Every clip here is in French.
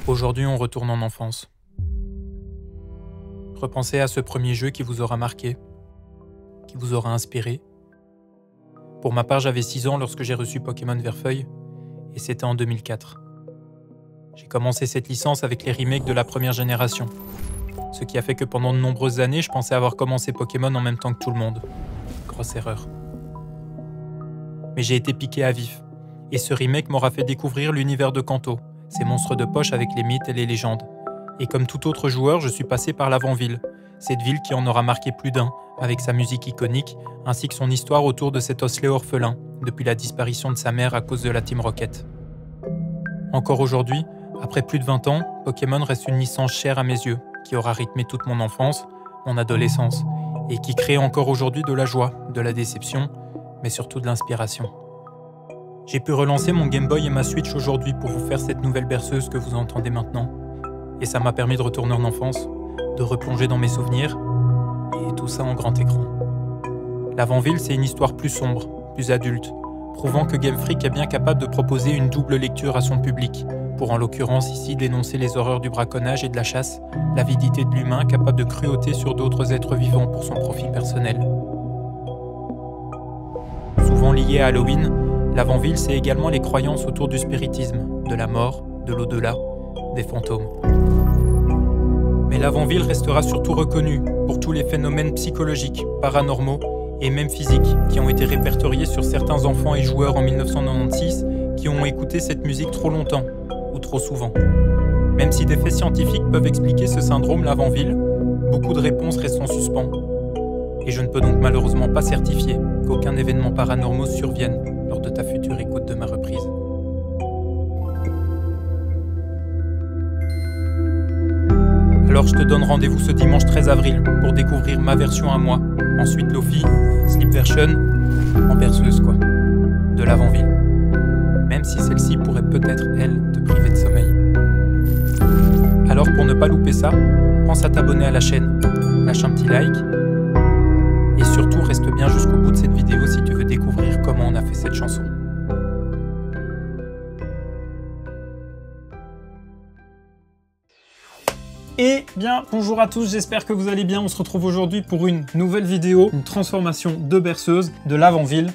Aujourd'hui, on retourne en enfance. Repensez à ce premier jeu qui vous aura marqué, qui vous aura inspiré. Pour ma part, j'avais 6 ans lorsque j'ai reçu Pokémon Vert-Feuille, et c'était en 2004. J'ai commencé cette licence avec les remakes de la première génération, ce qui a fait que pendant de nombreuses années, je pensais avoir commencé Pokémon en même temps que tout le monde. Grosse erreur. Mais j'ai été piqué à vif, et ce remake m'aura fait découvrir l'univers de Kanto, ces monstres de poche avec les mythes et les légendes. Et comme tout autre joueur, je suis passé par l'Avant-Ville, cette ville qui en aura marqué plus d'un, avec sa musique iconique, ainsi que son histoire autour de cet osselet orphelin, depuis la disparition de sa mère à cause de la Team Rocket. Encore aujourd'hui, après plus de 20 ans, Pokémon reste une licence chère à mes yeux, qui aura rythmé toute mon enfance, mon adolescence, et qui crée encore aujourd'hui de la joie, de la déception, mais surtout de l'inspiration. J'ai pu relancer mon Game Boy et ma Switch aujourd'hui pour vous faire cette nouvelle berceuse que vous entendez maintenant. Et ça m'a permis de retourner en enfance, de replonger dans mes souvenirs, et tout ça en grand écran. L'Avant-Ville, c'est une histoire plus sombre, plus adulte, prouvant que Game Freak est bien capable de proposer une double lecture à son public, pour en l'occurrence ici dénoncer les horreurs du braconnage et de la chasse, l'avidité de l'humain capable de cruauté sur d'autres êtres vivants pour son profit personnel. Souvent lié à Halloween, l'Avant-Ville, c'est également les croyances autour du spiritisme, de la mort, de l'au-delà, des fantômes. Mais l'Avant-Ville restera surtout reconnu pour tous les phénomènes psychologiques, paranormaux et même physiques qui ont été répertoriés sur certains enfants et joueurs en 1996 qui ont écouté cette musique trop longtemps ou trop souvent. Même si des faits scientifiques peuvent expliquer ce syndrome l'Avant-Ville, beaucoup de réponses restent en suspens. Et je ne peux donc malheureusement pas certifier qu'aucun événement paranormal survienne lors de ta future écoute de ma reprise. Alors je te donne rendez-vous ce dimanche 13 avril pour découvrir ma version à moi, ensuite Lofi, Sleep Version, en berceuse quoi, de l'Avant-Ville. Même si celle-ci pourrait peut-être, elle, te priver de sommeil. Alors pour ne pas louper ça, pense à t'abonner à la chaîne, lâche un petit like, et surtout reste bien jusqu'au bout de cette vidéo si tu veux découvrir comment on a fait cette chanson. Eh bien, bonjour à tous, j'espère que vous allez bien. On se retrouve aujourd'hui pour une nouvelle vidéo, une transformation de berceuse de l'Avant-Ville.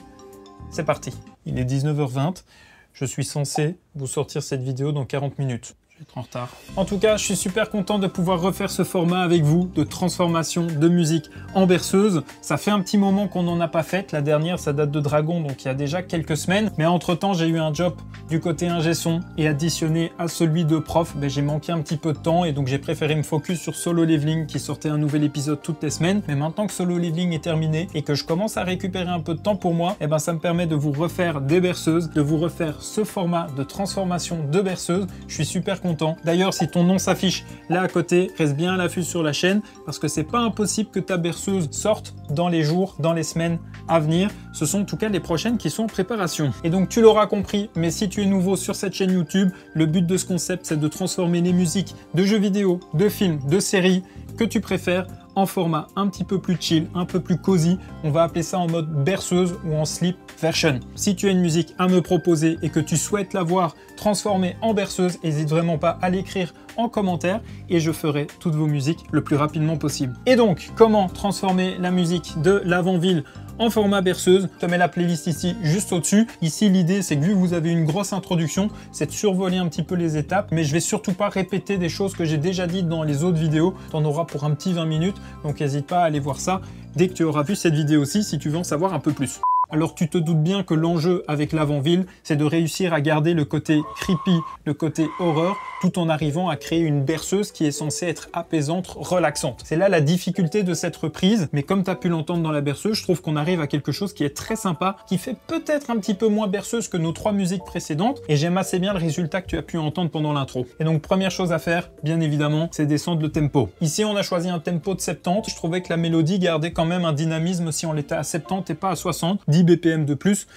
C'est parti. Il est 19h20. Je suis censé vous sortir cette vidéo dans 40 minutes. Je vais être en retard. En tout cas, je suis super content de pouvoir refaire ce format avec vous de transformation de musique en berceuse. Ça fait un petit moment qu'on n'en a pas fait. La dernière, ça date de Dragon, donc il y a déjà quelques semaines. Mais entre-temps, j'ai eu un job du côté ingé son et additionné à celui de prof, j'ai manqué un petit peu de temps et donc j'ai préféré me focus sur Solo Leveling qui sortait un nouvel épisode toutes les semaines. Mais maintenant que Solo Leveling est terminé et que je commence à récupérer un peu de temps pour moi, ça me permet de vous refaire des berceuses, de vous refaire ce format de transformation de berceuse. Je suis super content. D'ailleurs, si ton nom s'affiche là à côté, reste bien à l'affût sur la chaîne parce que c'est pas impossible que ta berceuse sorte dans les jours, dans les semaines à venir. Ce sont en tout cas les prochaines qui sont en préparation. Et donc tu l'auras compris, mais si tu es nouveau sur cette chaîne YouTube, le but de ce concept, c'est de transformer les musiques de jeux vidéo, de films, de séries que tu préfères en format un petit peu plus chill, un peu plus cosy. On va appeler ça en mode berceuse ou en sleep version. Si tu as une musique à me proposer et que tu souhaites la voir transformée en berceuse, n'hésite vraiment pas à l'écrire en commentaire et je ferai toutes vos musiques le plus rapidement possible. Et donc, comment transformer la musique de l'Avant-Ville en format berceuse? Je te mets la playlist ici, juste au-dessus. Ici, l'idée, c'est que vu que vous avez une grosse introduction, c'est de survoler un petit peu les étapes, mais je vais surtout pas répéter des choses que j'ai déjà dites dans les autres vidéos. Tu en auras pour un petit 20 minutes, donc n'hésite pas à aller voir ça dès que tu auras vu cette vidéo aussi, si tu veux en savoir un peu plus. Alors tu te doutes bien que l'enjeu avec l'Avant-Ville, c'est de réussir à garder le côté creepy, le côté horreur, tout en arrivant à créer une berceuse qui est censée être apaisante, relaxante. C'est là la difficulté de cette reprise, mais comme tu as pu l'entendre dans la berceuse, je trouve qu'on arrive à quelque chose qui est très sympa, qui fait peut-être un petit peu moins berceuse que nos 3 musiques précédentes, et j'aime assez bien le résultat que tu as pu entendre pendant l'intro. Et donc première chose à faire, bien évidemment, c'est descendre le tempo. Ici on a choisi un tempo de 70, je trouvais que la mélodie gardait quand même un dynamisme si on l'était à 70 et pas à 60, 10 BPM de plus,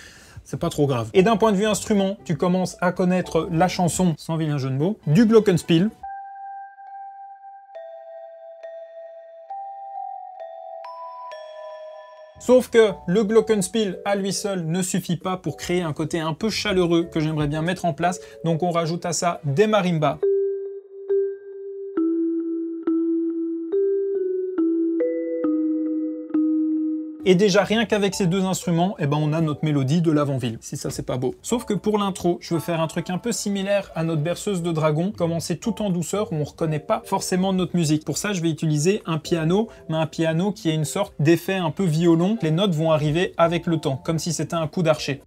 c'est pas trop grave. Et d'un point de vue instrument, tu commences à connaître la chanson, sans vilain jeu de mots, du glockenspiel. Sauf que le glockenspiel à lui seul ne suffit pas pour créer un côté un peu chaleureux que j'aimerais bien mettre en place, donc on rajoute à ça des marimbas. Et déjà, rien qu'avec ces deux instruments, eh ben, on a notre mélodie de l'Avant-Ville. Si ça, c'est pas beau. Sauf que pour l'intro, je veux faire un truc un peu similaire à notre berceuse de dragon, commencer tout en douceur où on reconnaît pas forcément notre musique. Pour ça, je vais utiliser un piano, mais un piano qui a une sorte d'effet un peu violon. Les notes vont arriver avec le temps, comme si c'était un coup d'archer.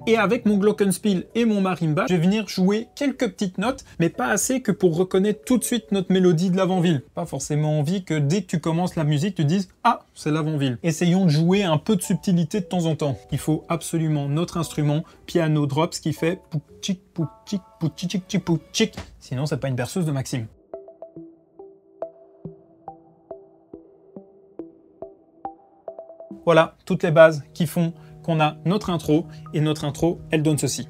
Et avec mon glockenspiel et mon marimba, je vais venir jouer quelques petites notes, mais pas assez que pour reconnaître tout de suite notre mélodie de l'Avant-Ville. Pas forcément envie que dès que tu commences la musique, tu dises « Ah, c'est l'Avant-Ville ». Essayons de jouer un peu de subtilité de temps en temps. Il faut absolument notre instrument piano drops qui fait « pouk-tchik, pouk-tchik, pouk-tchik, pouk-tchik ». Sinon, c'est pas une berceuse de Maxime. Voilà, toutes les bases qui font qu'on a notre intro, et notre intro, elle donne ceci.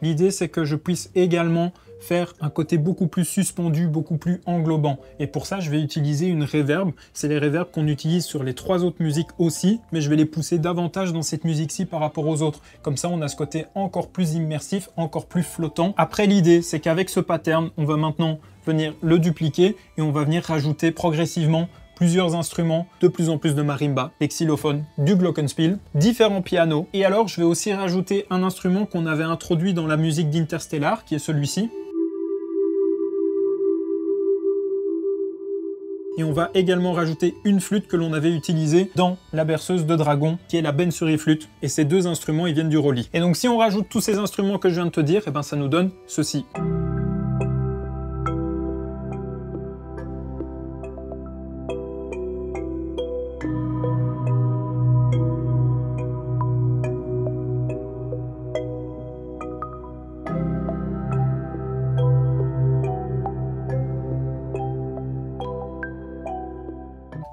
L'idée, c'est que je puisse également faire un côté beaucoup plus suspendu, beaucoup plus englobant. Et pour ça, je vais utiliser une reverb. C'est les reverbs qu'on utilise sur les trois autres musiques aussi, mais je vais les pousser davantage dans cette musique-ci par rapport aux autres. Comme ça, on a ce côté encore plus immersif, encore plus flottant. Après, l'idée, c'est qu'avec ce pattern, on va maintenant venir le dupliquer et on va venir rajouter progressivement plusieurs instruments, de plus en plus de marimba, des xylophones, du glockenspiel, différents pianos. Et alors, je vais aussi rajouter un instrument qu'on avait introduit dans la musique d'Interstellar, qui est celui-ci. Et on va également rajouter une flûte que l'on avait utilisée dans la berceuse de dragon, qui est la Bensuri flûte. Et ces deux instruments, ils viennent du Roli. Et donc, si on rajoute tous ces instruments que je viens de te dire, eh ben, ça nous donne ceci.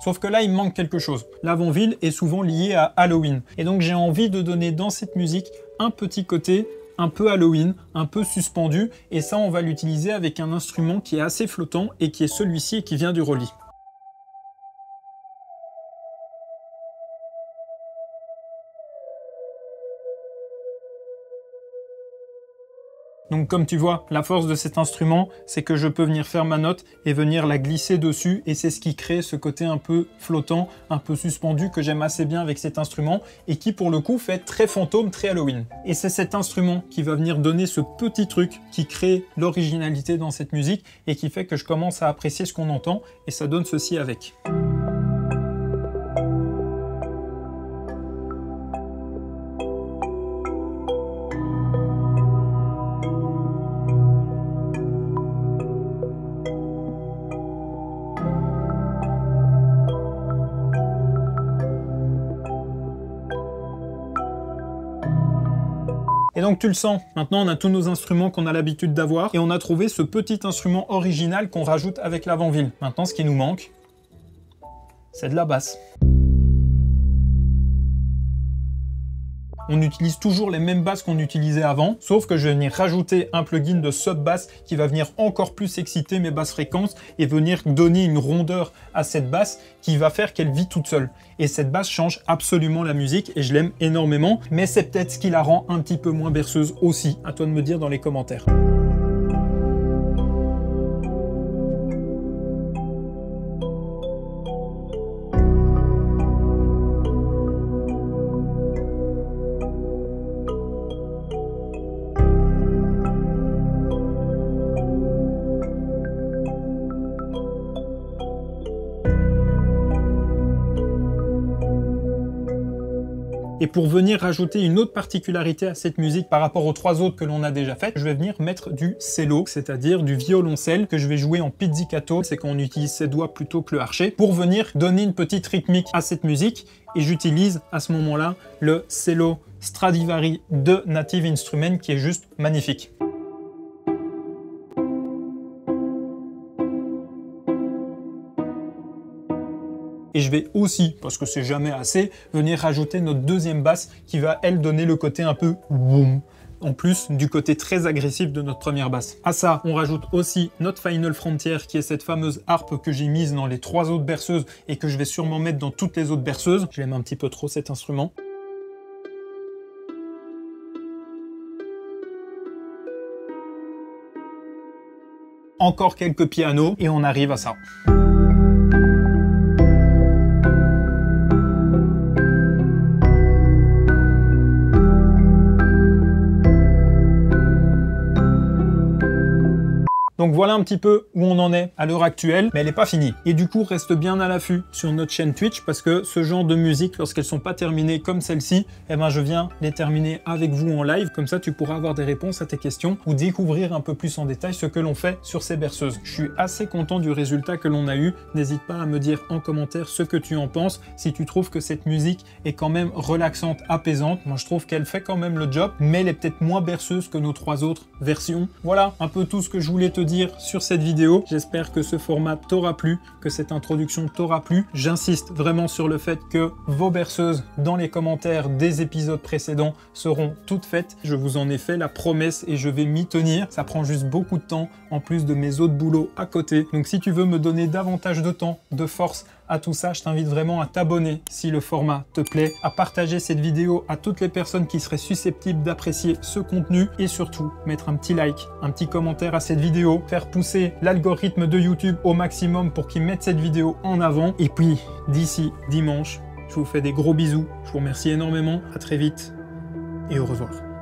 Sauf que là, il me manque quelque chose. L'Avant-Ville est souvent lié à Halloween. Et donc, j'ai envie de donner dans cette musique un petit côté un peu Halloween, un peu suspendu. Et ça, on va l'utiliser avec un instrument qui est assez flottant et qui est celui-ci et qui vient du Roli. Donc comme tu vois, la force de cet instrument, c'est que je peux venir faire ma note et venir la glisser dessus, et c'est ce qui crée ce côté un peu flottant, un peu suspendu que j'aime assez bien avec cet instrument, et qui pour le coup fait très fantôme, très Halloween. Et c'est cet instrument qui va venir donner ce petit truc qui crée l'originalité dans cette musique, et qui fait que je commence à apprécier ce qu'on entend, et ça donne ceci avec. Et donc tu le sens, maintenant on a tous nos instruments qu'on a l'habitude d'avoir et on a trouvé ce petit instrument original qu'on rajoute avec l'Avant-Ville. Maintenant ce qui nous manque, c'est de la basse. On utilise toujours les mêmes basses qu'on utilisait avant, sauf que je vais venir rajouter un plugin de sub-bass qui va venir encore plus exciter mes basses fréquences et venir donner une rondeur à cette basse qui va faire qu'elle vit toute seule. Et cette basse change absolument la musique et je l'aime énormément, mais c'est peut-être ce qui la rend un petit peu moins berceuse aussi. À toi de me dire dans les commentaires. Et pour venir rajouter une autre particularité à cette musique par rapport aux trois autres que l'on a déjà faites, je vais venir mettre du cello, c'est-à-dire du violoncelle que je vais jouer en pizzicato, c'est quand on utilise ses doigts plutôt que le archet, pour venir donner une petite rythmique à cette musique. Et j'utilise à ce moment-là le cello Stradivari de Native Instruments qui est juste magnifique. Et je vais aussi, parce que c'est jamais assez, venir rajouter notre deuxième basse qui va, elle, donner le côté un peu boum, en plus du côté très agressif de notre première basse. À ça, on rajoute aussi notre Final Frontier, qui est cette fameuse harpe que j'ai mise dans les 3 autres berceuses et que je vais sûrement mettre dans toutes les autres berceuses. Je l'aime un petit peu trop cet instrument. Encore quelques pianos et on arrive à ça. Donc voilà un petit peu où on en est à l'heure actuelle, mais elle n'est pas finie. Et du coup, reste bien à l'affût sur notre chaîne Twitch parce que ce genre de musique, lorsqu'elles sont pas terminées comme celle-ci, eh ben je viens les terminer avec vous en live. Comme ça, tu pourras avoir des réponses à tes questions ou découvrir un peu plus en détail ce que l'on fait sur ces berceuses. Je suis assez content du résultat que l'on a eu. N'hésite pas à me dire en commentaire ce que tu en penses. Si tu trouves que cette musique est quand même relaxante, apaisante, moi je trouve qu'elle fait quand même le job, mais elle est peut-être moins berceuse que nos 3 autres versions. Voilà un peu tout ce que je voulais te dire sur cette vidéo. J'espère que ce format t'aura plu, que cette introduction t'aura plu. J'insiste vraiment sur le fait que vos berceuses dans les commentaires des épisodes précédents seront toutes faites. Je vous en ai fait la promesse et je vais m'y tenir. Ça prend juste beaucoup de temps en plus de mes autres boulots à côté. Donc si tu veux me donner davantage de temps, de force à tout ça, je t'invite vraiment à t'abonner si le format te plaît, à partager cette vidéo à toutes les personnes qui seraient susceptibles d'apprécier ce contenu et surtout mettre un petit like, un petit commentaire à cette vidéo, faire pousser l'algorithme de YouTube au maximum pour qu'il mette cette vidéo en avant. Et puis d'ici dimanche, je vous fais des gros bisous, je vous remercie énormément, à très vite et au revoir.